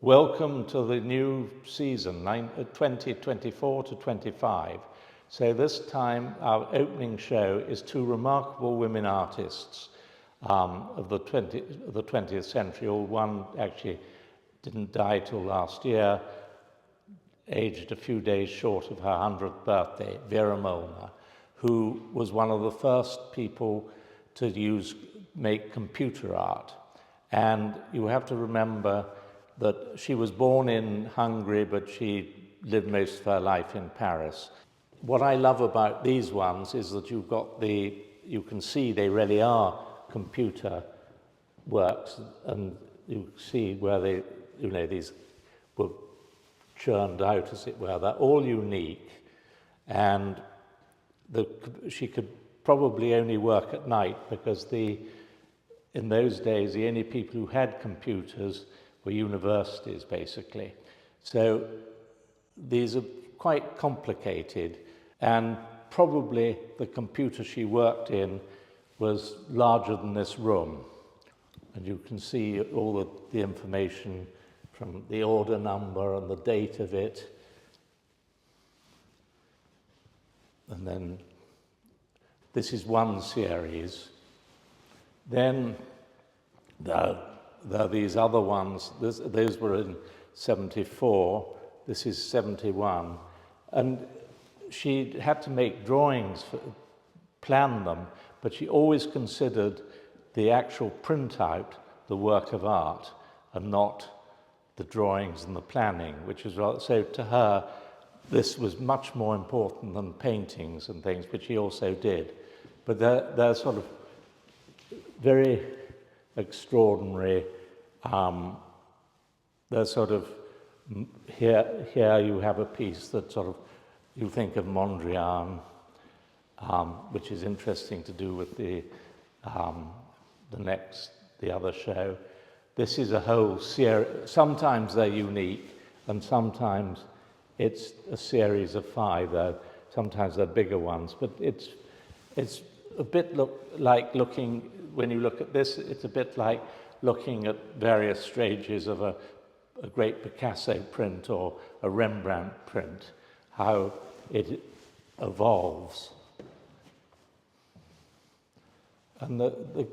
Welcome to the new season, 2024 to 25. So this time our opening show is two remarkable women artists of the 20th century. One actually didn't die till last year, aged a few days short of her 100th birthday, Vera Molnár, who was one of the first people to make computer art. And you have to remember that she was born in Hungary, but she lived most of her life in Paris. What I love about these ones is that you can see they really are computer works, and you see where these were churned out, as it were. They're all unique, and she could probably only work at night because in those days the only people who had computers were universities, basically. So these are quite complicated, and probably the computer she worked in was larger than this room. And you can see all the information from the order number and the date of it. And then this is one series. Then there are these other ones. Those were in 74. This is 71. And she had to make drawings, plan them, but she always considered the actual printout the work of art and not the drawings and the planning, which is so to her this was much more important than paintings and things, which she also did. But they're sort of very extraordinary. They're sort of here you have a piece that sort of you think of Mondrian, which is interesting to do with the other show. This is a whole series. Sometimes they're unique, and sometimes it's a series of 5. Sometimes they're bigger ones, but it's a bit like looking. When you look at this, it's a bit like looking at various stages of a great Picasso print or a Rembrandt print, how it evolves. And the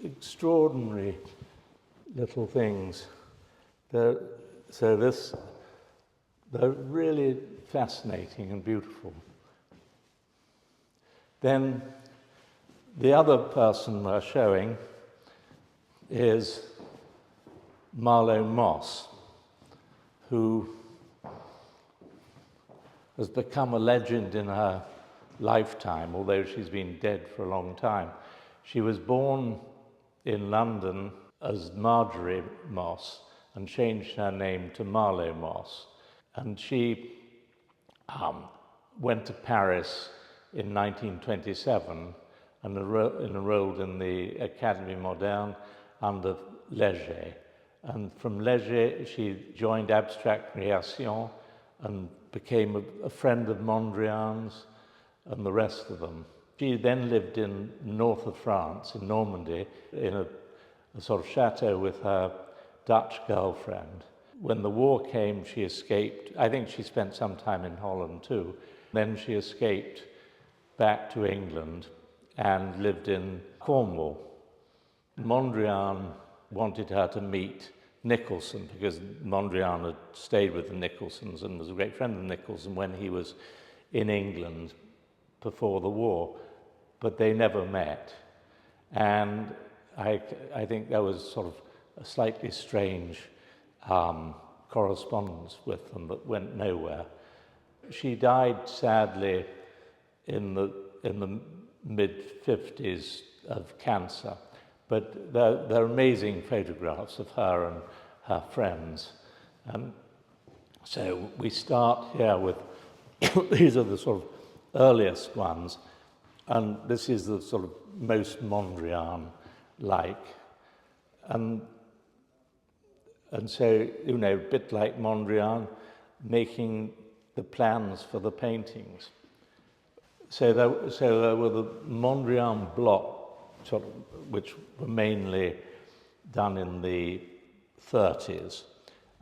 extraordinary little things, they're really fascinating and beautiful. Then the other person we're showing is Marlow Moss, who has become a legend in her lifetime, although she's been dead for a long time. She was born in London as Marjorie Moss and changed her name to Marlow Moss. And she went to Paris in 1927 and enrolled in the Académie Moderne under Léger. And from Léger, she joined Abstract-Création and became a friend of Mondrian's and the rest of them. She then lived in north of France, in Normandy, in a sort of chateau with her Dutch girlfriend. When the war came, she escaped. I think she spent some time in Holland too. Then she escaped back to England and lived in Cornwall. Mondrian wanted her to meet Nicholson because Mondrian had stayed with the Nicholsons and was a great friend of Nicholson when he was in England before the war, but they never met. And I think there was sort of a slightly strange correspondence with them that went nowhere. She died sadly in the mid-50s of cancer, but there are amazing photographs of her and her friends. So we start here with, these are the sort of earliest ones, and this is the sort of most Mondrian-like. And so, a bit like Mondrian, making the plans for the paintings. So there were the Mondrian block, sort of, which were mainly done in the 30s,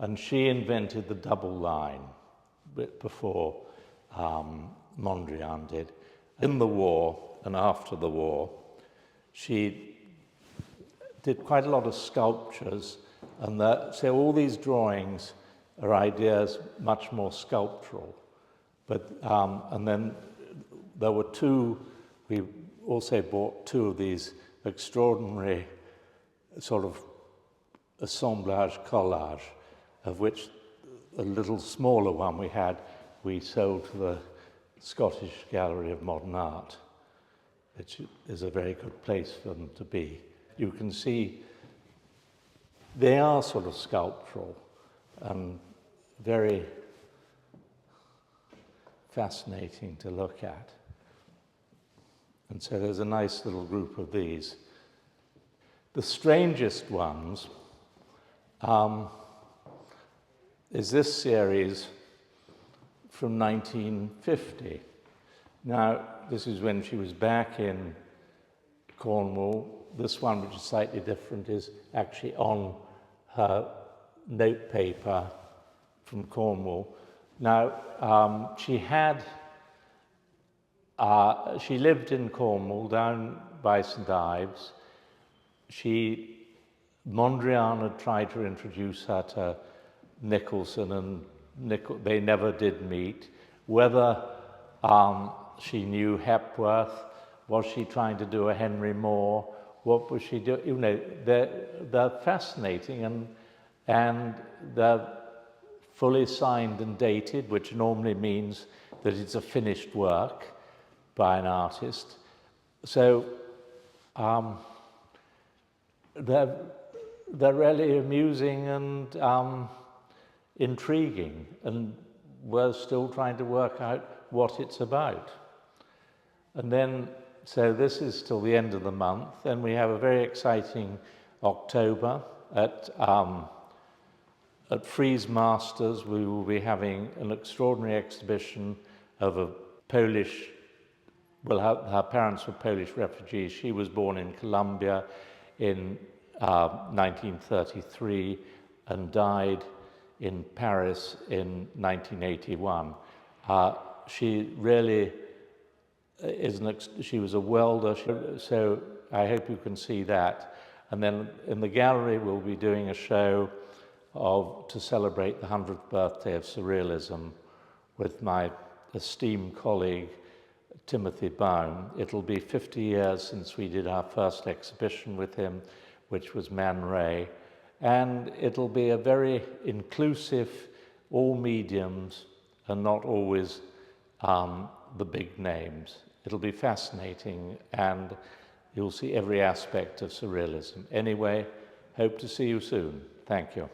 And she invented the double line before Mondrian did. In the war and after the war, she did quite a lot of sculptures, and so all these drawings are ideas much more sculptural. But and then there were two. We also bought two of these extraordinary sort of assemblage collage, of which a little smaller one we sold to the Scottish Gallery of Modern Art, which is a very good place for them to be. You can see they are sort of sculptural and very fascinating to look at. And so there's a nice little group of these. The strangest ones is this series from 1950. Now, this is when she was back in Cornwall. This one, which is slightly different, is actually on her notepaper from Cornwall. Now, she lived in Cornwall, down by St Ives. Mondrian had tried to introduce her to Nicholson, and they never did meet. Whether she knew Hepworth, was she trying to do a Henry Moore, what was she doing? You know, they're fascinating, and they're fully signed and dated, which normally means that it's a finished work by an artist. So they're really amusing and intriguing, and we're still trying to work out what it's about. And then, so this is till the end of the month. Then we have a very exciting October at Frieze Masters. We will be having an extraordinary exhibition of a Polish, well, her parents were Polish refugees. She was born in Colombia in 1933 and died in Paris in 1981. She really she was a welder, so I hope you can see that. And then in the gallery we'll be doing a show to celebrate the 100th birthday of Surrealism with my esteemed colleague Timothy Baum. It'll be 50 years since we did our first exhibition with him, which was Man Ray. And it'll be a very inclusive, all mediums, and not always the big names. It'll be fascinating, and you'll see every aspect of Surrealism. Anyway, hope to see you soon. Thank you.